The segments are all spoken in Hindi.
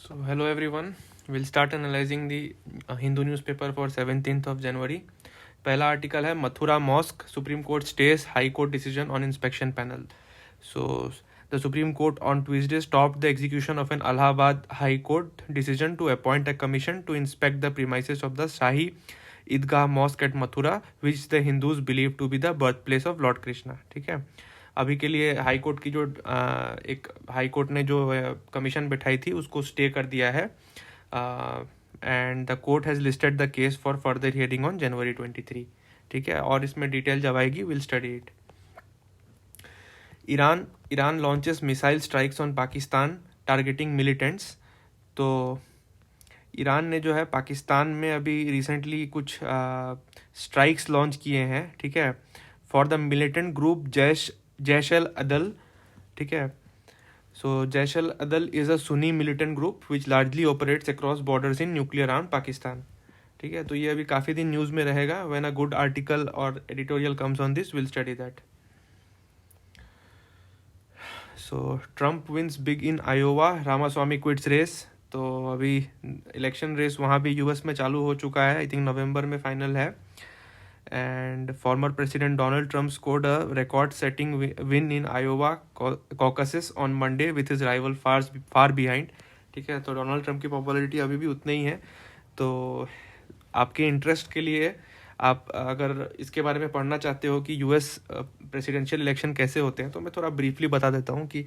So, hello everyone. We'll start analyzing the Hindu newspaper for 17th of January. पहला आर्टिकल है Mathura mosque Supreme Court stays High Court decision on inspection panel. So, the Supreme Court on Tuesday stopped the execution of an Allahabad High Court decision to appoint a commission to inspect the premises of the Shahi Idgah Mosque at Mathura, which the Hindus believe to be the birthplace of Lord Krishna. ठीक है, अभी के लिए हाई कोर्ट की जो एक हाई कोर्ट ने जो कमीशन बैठाई थी उसको स्टे कर दिया है and the court has listed the case for further hearing on January 23. ठीक है, और इसमें डिटेल जब आएगी will study it. Iran launches missile strikes on Pakistan targeting militants. तो ईरान ने जो है पाकिस्तान में अभी रिसेंटली कुछ स्ट्राइक्स लॉन्च किए हैं. ठीक है, for the militant group Jaish al Adl. ठीक है, so Jaish al Adl is a Sunni militant group which largely operates across borders in nuclear arm Pakistan. ठीक है, तो ये अभी काफ़ी दिन न्यूज़ में रहेगा. व्हेन अ गुड आर्टिकल और editorial comes on this will study that. So Trump wins big in Iowa, Ramaswamy quits race. तो अभी इलेक्शन रेस वहाँ भी यूएस में चालू हो चुका है. आई थिंक नवंबर में फाइनल है. And former President Donald Trump scored a record-setting win in Iowa caucuses on Monday with his rival far behind. ठीक है, तो डोनाल्ड ट्रम्प की पॉपुलैरिटी अभी भी उतनी ही है. तो आपके इंटरेस्ट के लिए आप अगर इसके बारे में पढ़ना चाहते हो कि यूएस प्रेसिडेंशियल इलेक्शन कैसे होते हैं, तो मैं थोड़ा ब्रीफली बता देता हूँ कि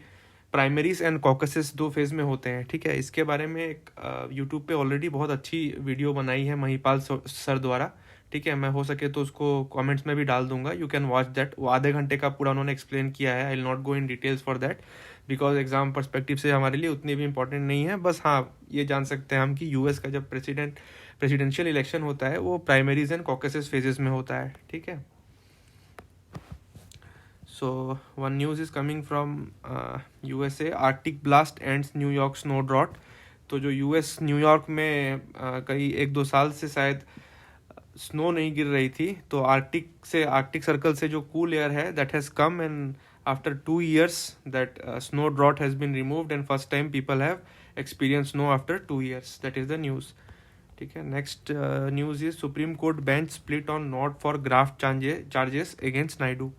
प्राइमरीज एंड कॉकसेस 2 फेज़ में होते हैं. ठीक है, इसके बारे में एक यूट्यूब पे ऑलरेडी बहुत अच्छी वीडियो बनाई है महिपाल सर द्वारा. ठीक है, मैं हो सके तो उसको कमेंट्स में भी डाल दूंगा. You can watch that. वो आधे घंटे का पूरा उन्होंने एक्सप्लेन किया है. I will not go in details for that because exam perspective से हमारे लिए उतनी भी इंपॉर्टेंट नहीं है. बस हाँ, ये जान सकते हैं हम कि यूएस का जब प्रेसिडेंशियल इलेक्शन होता है वो प्राइमरीज एंड कॉकसेस फेजेस में होता है. ठीक है, so one news is coming from USA. Arctic blast ends New York snow drought. तो जो यूएस न्यूयॉर्क में कई 1-2 साल से शायद स्नो नहीं गिर रही थी, तो आर्कटिक सर्कल से जो कूल एयर है that has come and after 2 years that snow drought has been removed and first time people have experience snow after 2 years. That is the news. ठीक है, next news is Supreme Court bench split on nod for graft charges against Naidu.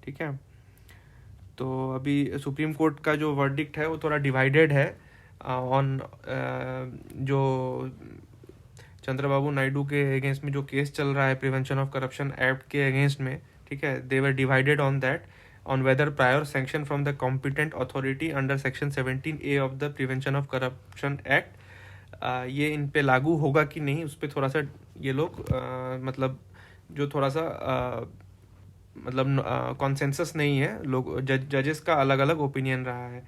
ठीक है, तो अभी सुप्रीम कोर्ट का जो वर्डिक्ट है वो थोड़ा डिवाइडेड है ऑन जो चंद्रबाबू नायडू के अगेंस्ट में जो केस चल रहा है प्रिवेंशन ऑफ करप्शन एक्ट के अगेंस्ट में. ठीक है, they were divided on that on whether prior sanction from the competent authority under section 17A of the Prevention of Corruption Act ये इन पे लागू होगा कि नहीं, उस पर थोड़ा सा ये लोग मतलब जो थोड़ा सा मतलब कॉन्सेंसस नहीं है. लोग जजेस का अलग अलग ओपिनियन रहा है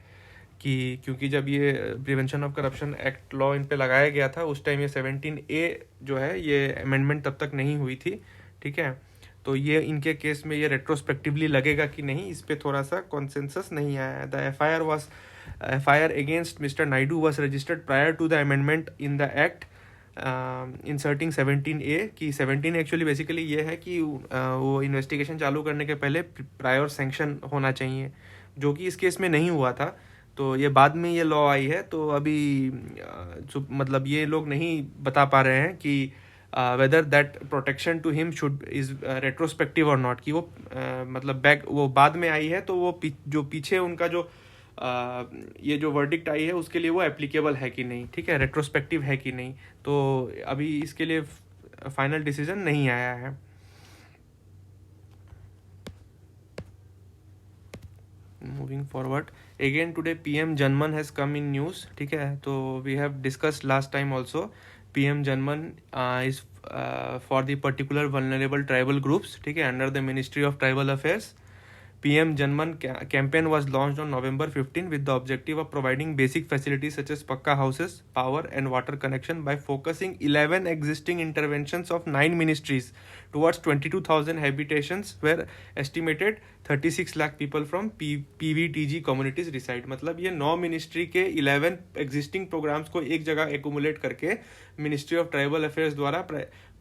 कि क्योंकि जब ये prevention of Corruption act law in पे लगाया गया था उस टाइम ये 17A जो है ये अमेंडमेंट तब तक नहीं हुई थी. ठीक है, तो ये इनके केस में ये रेट्रोस्पेक्टिवली लगेगा कि नहीं, इस पे थोड़ा सा कॉन्सेंसस नहीं आया. The FIR against mister Naidu was registered prior to the amendment in the act inserting 17A कि 17 एक्चुअली बेसिकली ये है कि वो इन्वेस्टिगेशन चालू करने के पहले प्रायर सैंक्शन होना चाहिए, जो कि इस केस में नहीं हुआ था. तो ये बाद में ये लॉ आई है. तो अभी मतलब ये लोग नहीं बता पा रहे हैं कि whether that protection to him should is retrospective और नॉट, कि वो मतलब वो बाद में आई है तो वो जो पीछे उनका जो ये जो वर्डिक्ट आई है उसके लिए वो एप्लीकेबल है कि नहीं. ठीक है, रेट्रोस्पेक्टिव है कि नहीं, तो अभी इसके लिए फाइनल डिसीजन नहीं आया है. Moving forward, again today PM Janman has come in news. ठीक है, तो we have discussed last time also. PM Janman is for the particular vulnerable tribal groups. ठीक है, under the ministry of tribal affairs. PM Janman campaign was launched on November 15 with the objective of providing basic facilities such as pakka houses, power and water connection by focusing 11 existing interventions of 9 ministries towards 22,000 habitations where estimated 36 lakh people from PVTG communities reside. मतलब ये 9 मिनिस्ट्री के 11 एग्जिस्टिंग प्रोग्राम्स को एक जगह एक्यूमुलेट करके मिनिस्ट्री ऑफ ट्राइबल अफेयर्स द्वारा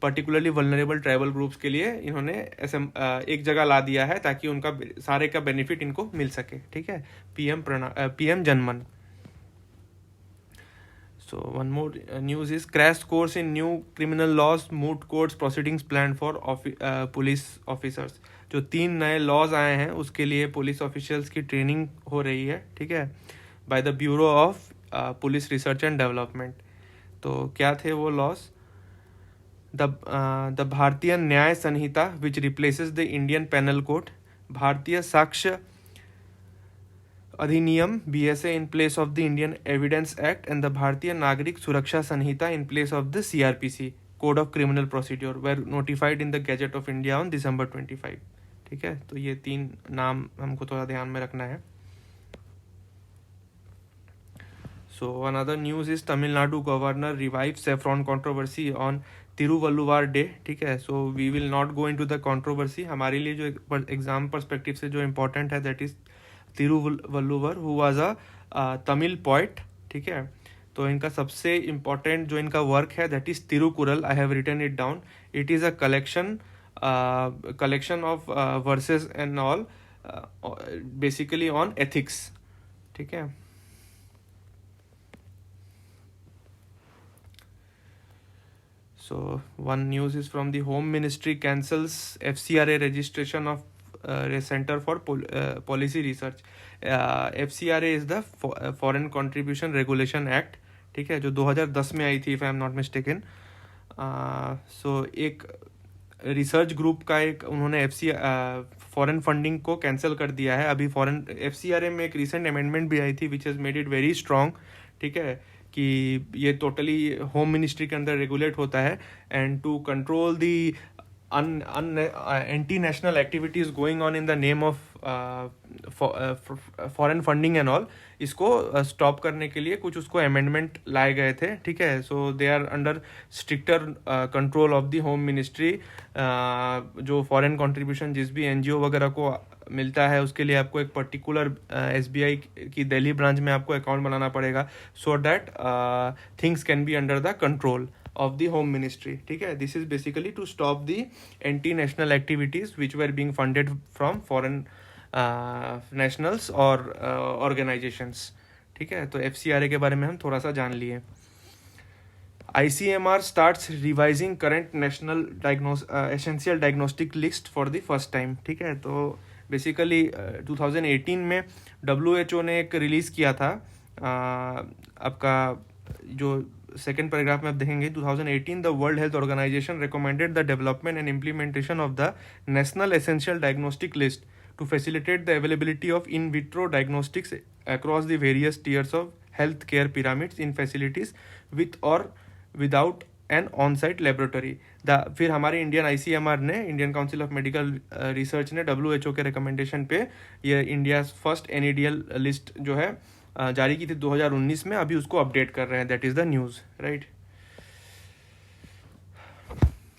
पर्टिकुलरली वल्नरेबल ट्राइबल ग्रुप्स के लिए इन्होंने ऐसे एक जगह ला दिया है ताकि उनका सारे का बेनिफिट इनको मिल सके. ठीक है, PM Janman. So one more news is crash course in new criminal laws, moot courts proceedings planned for police officers. जो 3 नए लॉज आए हैं उसके लिए पुलिस ऑफिशियल्स की ट्रेनिंग हो रही है, ठीक है, by the bureau of police research and development. तो क्या थे वो laws? The Bharatiya Nyaya Sanhita which replaces the Indian penal code, Bharatiya Sakshya अधिनियम BSA in place of the Indian Evidence Act, and the Bharatiya Nagrik Suraksha Sanhita in place of the CRPC Code of Criminal Procedure were notified in the Gazette of India on December 25. ठीक है, तो ये 3 नाम हमको थोड़ा ध्यान में रखना है. So another news is Tamil Nadu governor revives saffron controversy on Tiruvalluvar Day. ठीक है, so we will not go into the controversy. हमारे लिए जो एग्जाम पर्सपेक्टिव से जो इम्पोर्टेंट है that is Thiruvalluvar, who was a Tamil poet. ठीक है, तो इनका सबसे इम्पोर्टेंट जो इनका वर्क है that is Thirukkural. I have written it down. It is a collection of verses and all, basically on ethics. ठीक है, so one news is from the Home Ministry cancels FCRA registration of Center for Policy Research. FCRA is the Foreign Contribution Regulation Act. ठीक है, जो 2010 में आई थी if I am not mistaken. So एक रिसर्च ग्रुप का एक उन्होंने फॉरेन फंडिंग को कैंसिल कर दिया है. अभी फॉरेन FCRA में एक रिसेंट अमेंडमेंट भी आई थी which has made it very strong. ठीक है, कि ये टोटली होम मिनिस्ट्री के अंदर रेगुलेट होता है and to control the anti national activities going on in the name of foreign funding and all, इसको स्टॉप करने के लिए कुछ उसको अमेंडमेंट लाए गए थे. ठीक है, so they are under stricter control of the home ministry. जो फॉरेन कंट्रीब्यूशन जिस भी NGO वगैरह को मिलता है उसके लिए आपको एक पर्टिकुलर SBI की दिल्ली ब्रांच में आपको अकाउंट बनाना पड़ेगा so that things can be under the control of the home ministry. ठीक है, this is basically to stop the anti-national activities which were being funded from foreign nationals or organizations. ठीक है, तो FCRA के बारे में हम थोड़ा सा जान लिए. ICMR starts revising current national essential diagnostic list for the first time. ठीक है, तो बेसिकली 2018 में WHO ने एक रिलीज़ किया था. आपका जो सेकेंड पैराग्राफ में आप देखेंगे 2018 the world health organisation recommended the development and implementation of the national essential diagnostic list to facilitate the availability of in vitro diagnostics across the various tiers of health care pyramids in facilities with और without an on site laboratory. फिर हमारे इंडियन ICMR ने, Indian council of medical research ने WHO के रिकमेंडेशन पे ये इंडिया फर्स्ट NADL लिस्ट जो है जारी की थी 2019 में. अभी उसको अपडेट कर रहे हैं. That is the news, right.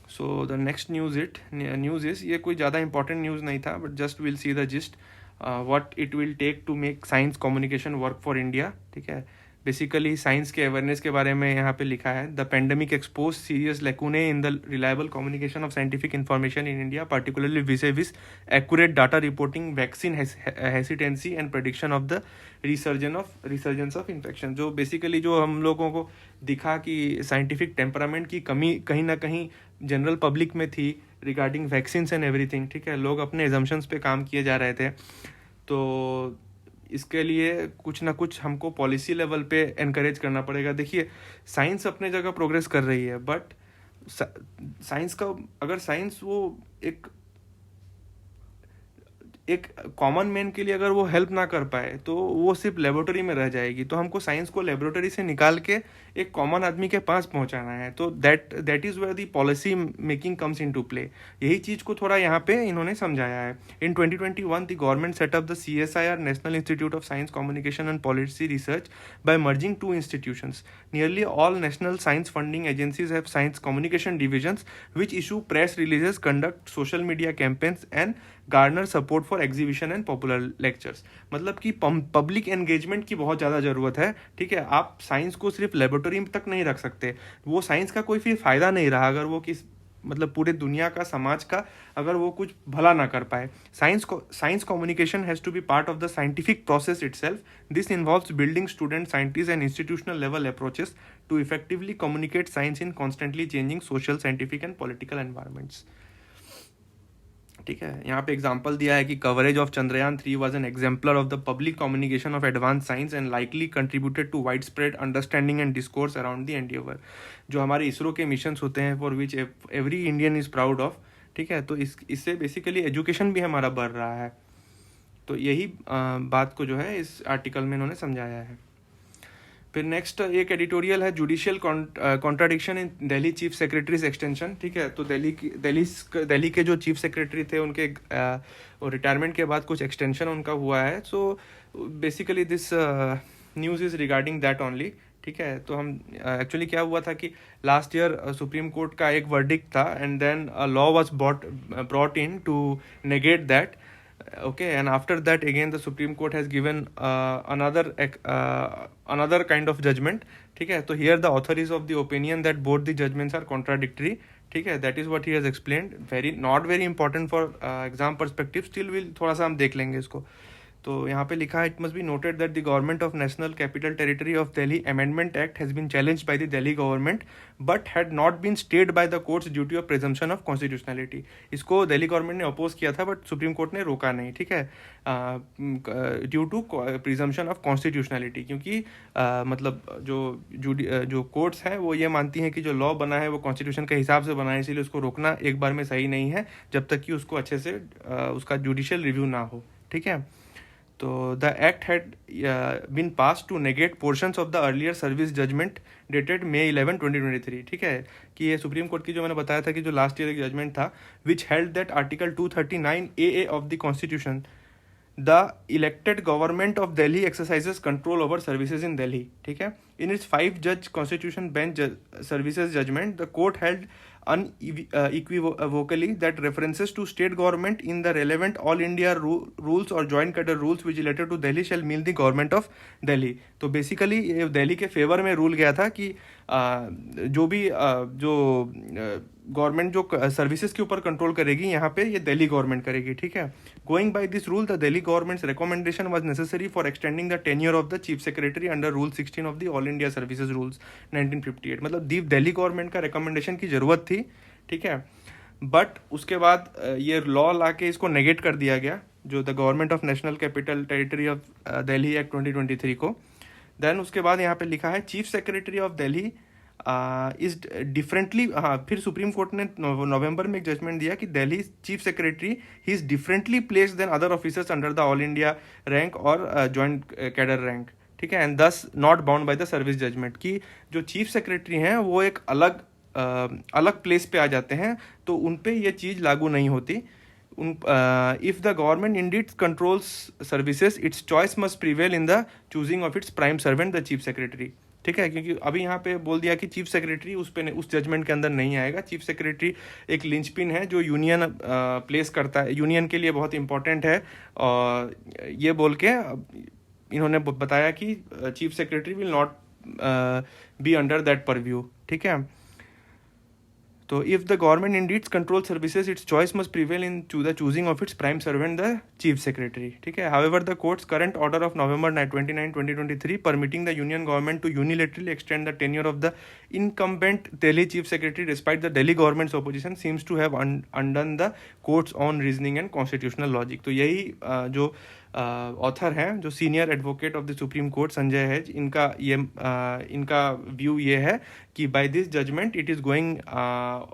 So the next news is ये कोई ज़्यादा इंपॉर्टेंट न्यूज़ नहीं था but just will see the gist what it will take to make science communication work for India. ठीक है, बेसिकली साइंस के अवेयरनेस के बारे में यहाँ पे लिखा है. The pandemic expose serious lacunae in the reliable communication of scientific information in India, particularly vis accurate data reporting, vaccine hesitancy and prediction of the resurgence of infection. जो बेसिकली जो हम लोगों को दिखा कि साइंटिफिक टेम्परामेंट की कमी कहीं ना कहीं जनरल पब्लिक में थी रिगार्डिंग वैक्सीन एंड एवरीथिंग. ठीक है, लोग अपने एजम्पशंस पे काम किए जा रहे थे. तो इसके लिए कुछ ना कुछ हमको पॉलिसी लेवल पे एनकरेज करना पड़ेगा. देखिए, साइंस अपने जगह प्रोग्रेस कर रही है बट साइंस का अगर साइंस वो एक कॉमन मैन के लिए अगर वो हेल्प ना कर पाए तो वो सिर्फ लेबोरेटरी में रह जाएगी. तो हमको साइंस को लेबोरेटरी से निकाल के एक कॉमन आदमी के पास पहुंचाना है. तो that is where the policy making comes in to play. यही चीज़ को थोड़ा यहाँ पे इन्होंने समझाया है. In 2021 the government set up the CSIR national institute of science communication and policy research by merging 2 institutions. Nearly all national science funding agencies have science communication divisions which issue press releases, conduct social media campaigns and garner support for exhibition and popular lectures. मतलब कि पब्लिक एंगेजमेंट की बहुत ज़्यादा ज़रूरत है. ठीक है, आप साइंस को सिर्फ लेबोरेटरी तक नहीं रख सकते. वो साइंस का कोई फिर फ़ायदा नहीं रहा अगर वो मतलब पूरे दुनिया का, समाज का, अगर वो कुछ भला ना कर पाए. Science communication has to be part of the scientific process itself. This involves building student scientist and institutional level approaches to effectively communicate science in constantly changing social, scientific and political environments. ठीक है, यहाँ पे एग्जांपल दिया है कि coverage of Chandrayaan 3 was an exemplar of the public communication of advance science and likely contributed to wide spread understanding and discourse around the endeavour. जो हमारे इसरो के मिशंस होते हैं for which every Indian is proud of. ठीक है, तो इससे बेसिकली एजुकेशन भी हमारा बढ़ रहा है. तो यही बात को जो है इस आर्टिकल में इन्होंने समझाया है. फिर नेक्स्ट एक एडिटोरियल है, जुडिशियल कॉन्ट्राडिक्शन इन दिल्ली चीफ सेक्रेटरीज एक्सटेंशन. ठीक है, तो दिल्ली के जो चीफ सेक्रेटरी थे उनके रिटायरमेंट के बाद कुछ एक्सटेंशन उनका हुआ है. So basically this news is regarding that only. ठीक है, तो हम एक्चुअली क्या हुआ था कि लास्ट ईयर सुप्रीम कोर्ट का एक वर्डिक्ट था and then a law was brought in to negate that. Okay, and after that again the Supreme Court has given another kind of judgment. ठीक है, तो here the author is of the opinion that both the judgments are contradictory. ठीक है, that is what he has explained. Not very important for exam perspective, still will थोड़ा सा हम देख लेंगे इसको. तो यहाँ पे लिखा है, it must be noted that the government of national capital territory of Delhi amendment act has been challenged by the Delhi government but had not been stayed by the courts due to a presumption of constitutionality. इसको दिल्ली गवर्नमेंट ने अपोज किया था बट सुप्रीम कोर्ट ने रोका नहीं. ठीक है, due to presumption of constitutionality, क्योंकि मतलब जो कोर्ट्स हैं वो ये मानती हैं कि जो लॉ बना है वो कॉन्स्टिट्यूशन के हिसाब से बना है, इसीलिए उसको रोकना एक बार में सही नहीं है जब तक कि उसको अच्छे से उसका जुडिशियल रिव्यू ना हो. ठीक है, तो the act had been passed to negate portions of the earlier service judgement dated May 11, 2023. ठीक है, कि ये सुप्रीम कोर्ट की जो मैंने बताया था कि जो लास्ट ईयर एक जजमेंट था which held that article 239 AA of the constitution the elected government of Delhi exercises control over services in Delhi. ठीक है, इन इट्स 5 जज constitution bench services judgement the court held unequivocally that references to state government in the relevant all India rules or joint cadre rules which related to Delhi shall mean the government of Delhi. तो बेसिकली ये दिल्ली के फेवर में रूल गया था कि जो भी जो गवर्नमेंट जो सर्विसेज के ऊपर कंट्रोल करेगी यहाँ पे ये दिल्ली गवर्नमेंट करेगी. ठीक है, going by this rule the Delhi government's recommendation was necessary for extending the tenure of the chief secretary under rule 16 of the all India services rules 1958. मतलब दिल्ली गवर्नमेंट का रिकमेंडेशन की जरूरत थी. ठीक है, बट उसके बाद ये लॉ ला के इसको नेगेट कर दिया गया, जो the government of national capital territory of Delhi act 2023 को. देन उसके बाद यहाँ पे लिखा है chief secretary of Delhi is differently. हाँ, फिर सुप्रीम कोर्ट ने नवंबर में एक जजमेंट दिया कि Delhi chief secretary he is differently placed than other officers under the all India rank और जॉइंट कैडर रैंक. ठीक है, and thus not bound by the service judgement, की जो चीफ सेक्रेटरी हैं वो एक अलग प्लेस पे आ जाते हैं, तो उन पे ये चीज़ लागू नहीं होती. If the government indeed controls services, its choice must prevail in the choosing of its prime servant, the chief secretary. ठीक है, क्योंकि अभी यहाँ पे बोल दिया कि चीफ सेक्रेटरी उस जजमेंट के अंदर नहीं आएगा. चीफ सेक्रेटरी एक लिंचपिन है जो यूनियन प्लेस करता है, यूनियन के लिए बहुत इंपॉर्टेंट है. और ये बोल के इन्होंने बताया कि chief secretary will not be under that purview. ठीक है, तो if the government indeed controls services, its choice must prevail in the choosing of its prime servant, the chief secretary. ठीक है, however, the court's current order of November 29, 2023, permitting the union government to unilaterally extend the tenure of the incumbent Delhi chief secretary despite the Delhi government's opposition seems to have undone the court's own reasoning and constitutional logic. तो यही जो ऑथर हैं, जो senior advocate of the supreme court Sanjay है, इनका व्यू ये है कि by this judgement it is going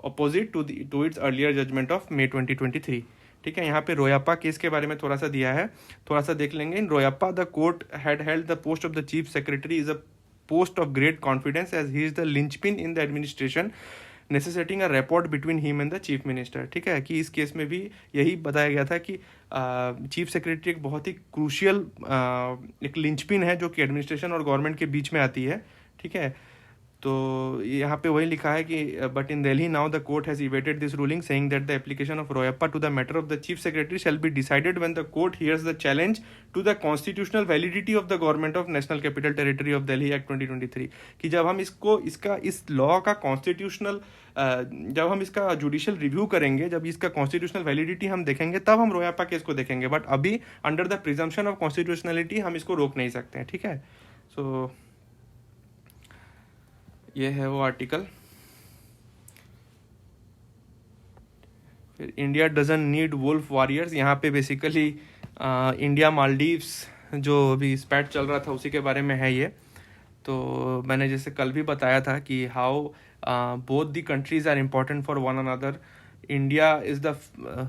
opposite to its earlier judgement of May 2023. ठीक है, यहाँ पे रोयप्पा केस के बारे में थोड़ा सा दिया है, थोड़ा सा देख लेंगे. In Royappa the court had held the post of the chief secretary is a post of great confidence as he is the linchpin in the administration necessitating a rapport between him and the chief minister. ठीक है, कि इस केस में भी यही बताया गया था कि चीफ सेक्रेटरी एक बहुत ही क्रूशियल एक लिंचपिन है जो कि एडमिनिस्ट्रेशन और गवर्नमेंट के बीच में आती है. ठीक है, तो यहाँ पे वही लिखा है कि but in Delhi now the court has evaded this ruling saying that the application of Royappa to the matter of the chief secretary shall be decided when the court hears the challenge to the constitutional validity of the government of national capital territory of Delhi act 2023, कि जब हम इस लॉ का कॉन्स्टिट्यूशनल जब हम इसका जुडिशियल रिव्यू करेंगे, जब इसका कॉन्स्टिट्यूशनल वैलिडिटी हम देखेंगे, तब हम रोयप्पा केस को देखेंगे, बट अभी under the presumption of constitutionality हम इसको रोक नहीं सकते हैं, ठीक है। सो ये है वो आर्टिकल। फिर India doesn't need wolf warriors, यहाँ पे बेसिकली इंडिया मालदीव्स जो अभी स्पैट चल रहा था उसी के बारे में है ये। तो मैंने जैसे कल भी बताया था कि how both the countries are important for one another. India is the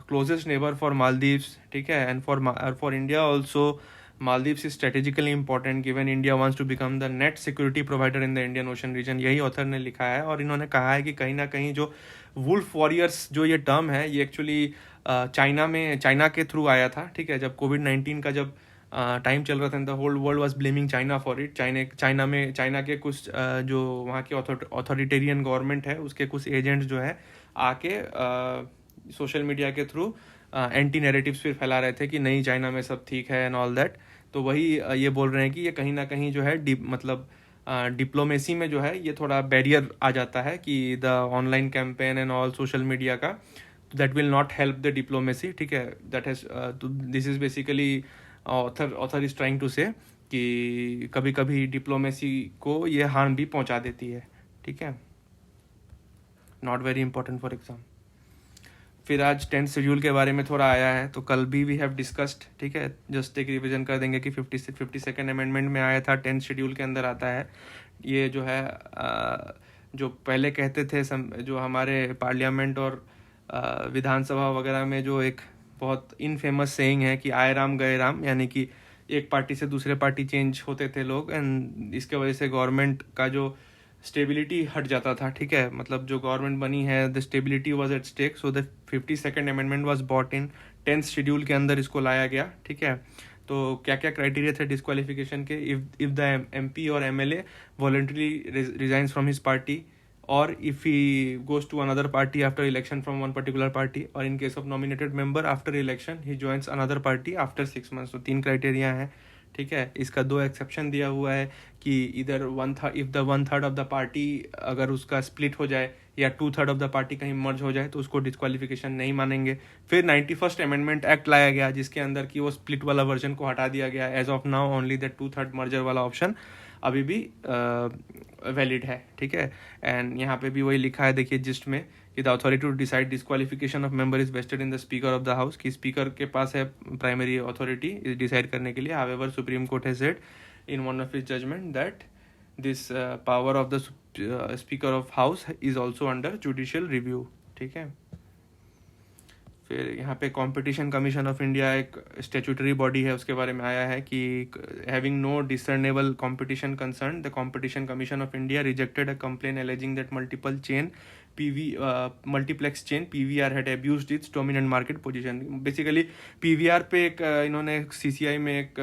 closest neighbour for Maldives, ठीक है, and for India also Maldives is strategically important given India wants to become the net security provider in the Indian Ocean region। यही ऑथर ने लिखा है, और इन्होंने कहा है कि कहीं ना कहीं जो वुल्फ वॉरियर्स जो ये टर्म है ये एक्चुअली चाइना के थ्रू आया था, ठीक है। जब कोविड-19 का जब टाइम चल रहा था, the whole world was blaming China for it. China के कुछ जो वहाँ की ऑथोरिटेरियन गवर्नमेंट है उसके कुछ एजेंट्स जो है आके सोशल मीडिया के थ्रू एंटी नैरेटिव्स फिर फैला रहे थे कि नहीं चाइना में सब ठीक है एंड ऑल दैट। तो वही ये बोल रहे हैं कि ये कहीं ना कहीं जो है मतलब डिप्लोमेसी में जो है ये थोड़ा बैरियर आ जाता है कि the online campaign and all social media का, that will not help the diplomacy, ठीक है। That has this is basically author is trying to say कि कभी कभी डिप्लोमेसी को ये हार्म भी पहुंचा देती है, ठीक है। Not very important for exam. फिर आज 10th शेड्यूल के बारे में थोड़ा आया है, तो कल भी वी हैव डिस्कस्ड, ठीक है। जस्ट एक रिवीजन कर देंगे कि 52nd अमेंडमेंट में आया था, 10th शेड्यूल के अंदर आता है। ये जो है जो पहले कहते थे जो हमारे पार्लियामेंट और विधानसभा वगैरह में जो एक बहुत इनफेमस सेइंग है कि आए राम गए राम, यानी कि एक पार्टी से दूसरे पार्टी चेंज होते थे लोग, एंड इसके वजह से गवर्नमेंट का जो स्टेबिलिटी हट जाता था, ठीक है। मतलब जो गवर्नमेंट बनी है the stability was at stake, so the 52nd amendment was bought in 10th schedule के अंदर इसको लाया गया, ठीक है। तो क्या क्या क्राइटेरिया थे डिस्क्वालिफिकेशन के? इफ द एमपी और MLA voluntarily resigns from his party, और if he goes to another party after election from one particular party, और in case of nominated member after election he joins another party after 6 months। तो 3 क्राइटेरिया हैं, ठीक है। इसका 2 एक्सेप्शन दिया हुआ है कि इधर if the 1/3 of the party अगर उसका स्प्लिट हो जाए या 2/3 ऑफ द पार्टी कहीं मर्ज हो जाए तो उसको डिस्क्वालिफिकेशन नहीं मानेंगे। फिर 91st अमेंडमेंट एक्ट लाया गया जिसके अंदर कि वो स्प्लिट वाला वर्जन को हटा दिया गया। As of now only the 2/3 merger वाला ऑप्शन अभी भी वैलिड है, ठीक है। एंड यहाँ पे भी वही लिखा है, देखिए जिस्ट में, कि the authority to decide disqualification of member is vested in the speaker of the house, कि स्पीकर के पास है प्राइमरी अथॉरिटी डिसाइड करने के लिए। However supreme court has said in one of his judgement that this power of the speaker of house is also under judicial review, ठीक है। फिर यहाँ पे कंपटीशन कमीशन ऑफ इंडिया एक स्टेचुटरी बॉडी है, उसके बारे में आया है कि having no discernible competition concern the competition commission of India rejected a complaint alleging that multiplex chain PVR had abused its dominant market position. Basically PVR पे एक इन्होंने सीसीआई में एक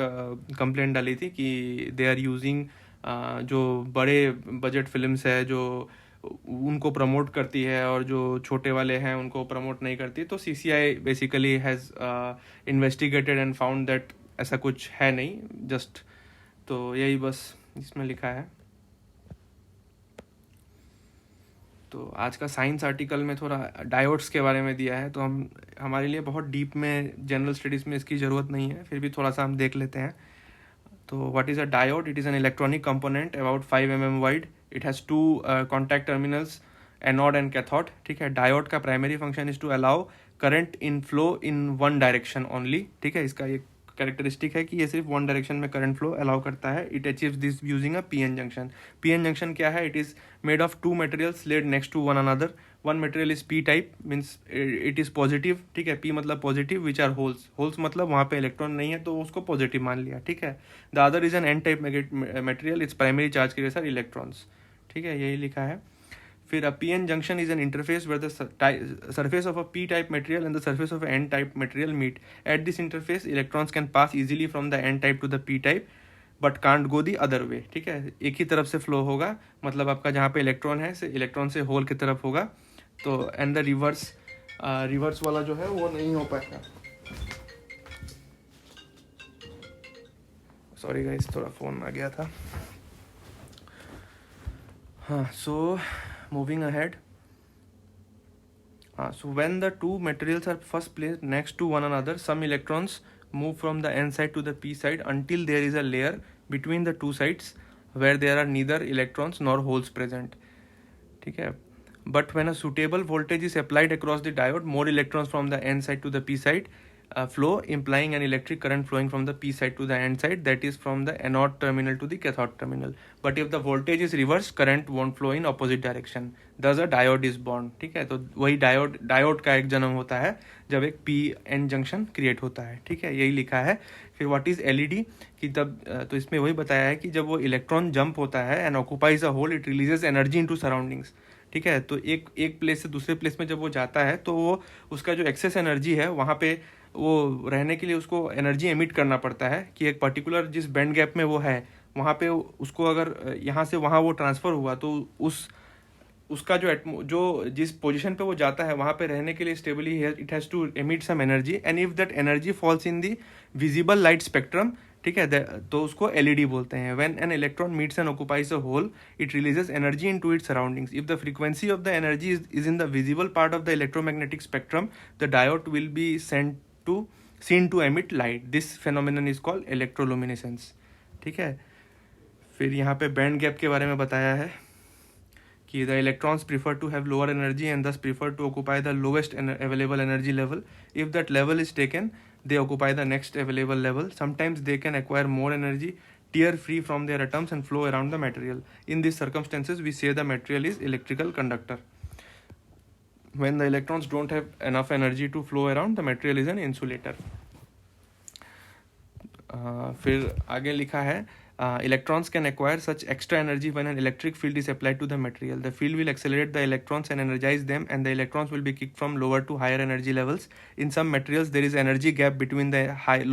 कंप्लेन डाली थी कि दे आर यूजिंग जो बड़े बजट फिल्म्स है जो उनको प्रमोट करती है और जो छोटे वाले हैं उनको प्रमोट नहीं करती। तो CCI basically has investigated and found that ऐसा कुछ है नहीं, जस्ट तो यही बस इसमें लिखा है। तो आज का साइंस आर्टिकल में थोड़ा डायोड्स के बारे में दिया है, तो हमारे लिए बहुत डीप में जनरल स्टडीज़ में इसकी ज़रूरत नहीं है, फिर भी थोड़ा सा हम देख लेते हैं। तो what is a diode? It is an electronic component about 5 mm wide. It has 2 contact terminals, anode and cathode, ठीक है। डायोड का primary function is to allow current in flow in one direction only, ठीक है। इसका ये कैरेक्टरिस्टिक है कि ये सिर्फ वन डायरेक्शन में करंट फ्लो अलाउ करता है। It achieves this using a PN junction. PN junction क्या है? It is made of 2 materials laid next to one another. One material is P type, means it is positive, ठीक है। पी मतलब positive, which are holes. Holes मतलब वहाँ पे इलेक्ट्रॉन नहीं है तो उसको पॉजिटिव मान लिया, ठीक है। The other is an N type material, its primary charge के सर इलेक्ट्रॉन्स, ठीक है, यही लिखा है। फिर a PN junction is an interface where the surface of a p-type material and the surface of an n-type material meet. At this interface, electrons can pass easily from the n-type to the p-type. But can't go the other way, ठीक है, एक ही तरफ से फ्लो होगा, मतलब आपका जहाँ पे इलेक्ट्रॉन है इलेक्ट्रॉन से होल की तरफ होगा, तो एंड द रिवर्स वाला जो है वो नहीं हो पाएगा। सॉरी गाइस, थोड़ा फ़ोन आ गया था। हाँ, so moving ahead, so when the two materials are first placed next to one another, some electrons move from the n side to the p side until there is a layer between the two sides where there are neither electrons nor holes present, ठीक है। But when a suitable voltage is applied across the diode, more electrons from the n side to the p side flow, implying an electric current flowing from the p side to the n side, that is from the anode terminal to the cathode terminal. But if the voltage is reversed, current won't flow in opposite direction, thus a diode is born, ठीक है। तो वही डायोड का एक जन्म होता है जब एक पी एन जंक्शन क्रिएट होता है, ठीक है, यही लिखा है। फिर व्हाट इज एलईडी कि तब तो इसमें वही बताया है कि जब वो इलेक्ट्रॉन जंप होता है and occupies a hole, it releases energy into surroundings, ठीक है। तो एक प्लेस से दूसरे प्लेस में जब वो जाता है तो वो उसका जो एक्सेस एनर्जी है वहाँ पे वो रहने के लिए उसको एनर्जी एमिट करना पड़ता है कि एक पर्टिकुलर जिस बैंड गैप में वो है वहाँ पे उसको अगर यहाँ से वहाँ वो ट्रांसफ़र हुआ तो उसका जो जिस पोजीशन पे वो जाता है वहाँ पे रहने के लिए stably it has to emit some energy, and if that energy falls in the visible light spectrum, ठीक है, तो उसको एलईडी बोलते हैं। When an electron meets and occupies a hole, it releases energy into its surroundings. If the frequency of the energy is in the visible part of the electromagnetic spectrum, the diode will be seen to emit light. This phenomenon is called electroluminescence, ठीक है। फिर यहाँ पे बैंड गैप के बारे में बताया है कि the electrons prefer to have lower energy and thus prefer to occupy the lowest available energy level. If that level is taken, they occupy the next available level. Sometimes they can acquire more energy, tear free from their atoms and flow around the material. In these circumstances, we say the material is electrical conductor. When the electrons don't have enough energy to flow around, the material is an insulator. फिर आगे लिखा है electrons can acquire such extra energy when an electric field is applied to the material. The field will accelerate the electrons and energize them, and the electrons will be kicked from lower to higher energy levels. In some materials, there is energy gap between the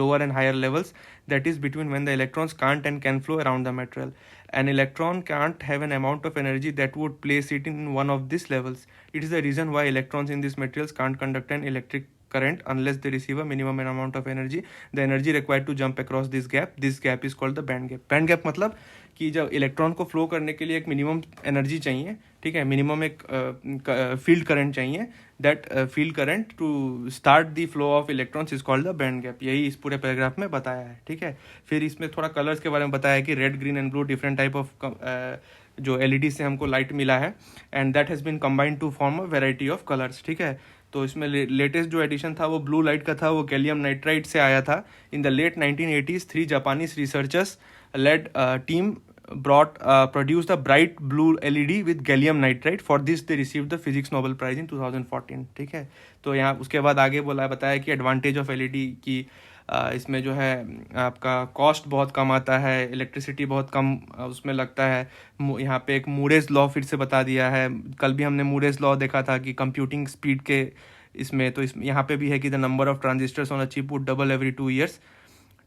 lower and higher levels, that is between when the electrons can't and can flow around the material. An electron can't have an amount of energy that would place it in one of these levels. It is the reason why electrons in these materials can't conduct an electric current unless they receive a minimum amount of energy. The energy required to jump across this gap is called the band gap. Band gap मतलब कि जब इलेक्ट्रॉन को फ्लो करने के लिए एक मिनिमम एनर्जी चाहिए, ठीक है, मिनिमम एक फील्ड करंट चाहिए, that field current to start the flow of electrons is called the band gap. यही इस पूरे पैराग्राफ में बताया है, ठीक है। फिर इसमें थोड़ा कलर्स के बारे में बताया है कि red, green and blue different type of जो एलईडी से हमको लाइट मिला है, and that has been combined to form a variety of colours, ठीक है। तो इसमें लेटेस्ट जो एडिशन था वो ब्लू लाइट का था, वो गैलियम नाइट्राइड से आया था। In the late 1980s 3 Japanese researchers led team produced a bright blue LED with gallium nitride. For this they received the Physics Nobel Prize in 2014, ठीक है। तो यहाँ उसके बाद आगे बताया कि एडवांटेज ऑफ LED की इसमें जो है आपका कॉस्ट बहुत कम आता है, इलेक्ट्रिसिटी बहुत कम उसमें लगता है। यहाँ पे एक मूरेज लॉ फिर से बता दिया है, कल भी हमने मूरेज लॉ देखा था कि कंप्यूटिंग स्पीड के इसमें, तो यहाँ पे भी है कि the number of transistors on a chip would double every 2 years,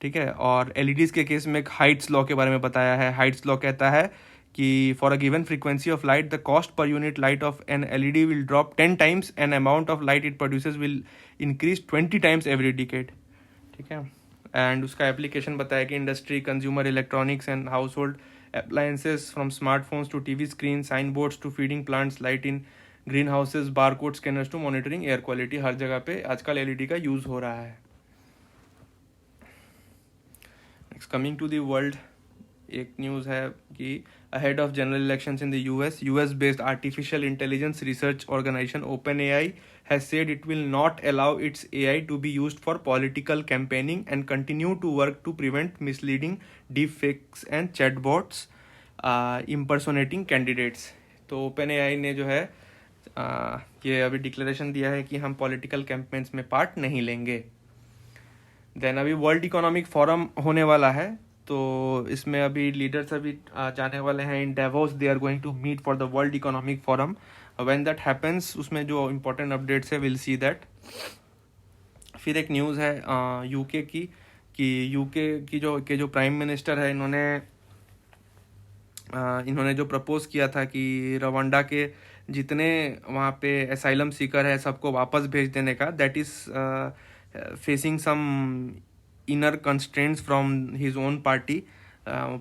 ठीक है। और एलईडीज़ के केस में एक हाइट्स लॉ के बारे में बताया है। हाइट्स लॉ कहता है कि for a given frequency of light the cost per unit light of an LED will drop 10 times and amount of light it produces will increase 20 times every decade, ठीक है। एंड उसका एप्लीकेशन बताया कि industry, consumer electronics and household appliances from smartphones to TV screen, signboards to feeding plants, light in greenhouses, bar code scanners to monitoring air quality, हर जगह पे आजकल एलईडी का यूज़ हो रहा है। Next coming to the world, एक न्यूज़ है कि ahead of general elections in the US based artificial intelligence research organization OpenAI has said it will not allow its AI to be used for political campaigning and continue to work to prevent misleading deepfakes and chatbots impersonating candidates. तो OpenAI ने जो है ये अभी डिक्लेरेशन दिया है कि हम पॉलिटिकल कैंपेन्स में पार्ट नहीं लेंगे। देन अभी वर्ल्ड इकोनॉमिक फोरम होने वाला है, तो इसमें अभी लीडर्स अभी जाने वाले हैं in Davos. They are going to meet for the world economic forum. When that happens उसमें जो इम्पोर्टेंट अपडेट्स है विल सी दैट। फिर एक न्यूज़ है यूके की, कि यूके की जो प्राइम मिनिस्टर है, इन्होंने जो प्रपोज किया था कि रवांडा के जितने वहाँ पे एसाइलम सीकर है सबको वापस भेज देने का, that is facing some inner constraints from his own party.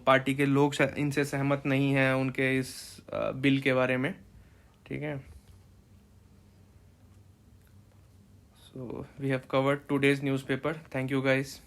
Party के लोग इनसे सहमत नहीं हैं उनके इस बिल के बारे में, ठीक है। So we have covered today's newspaper. Thank you guys.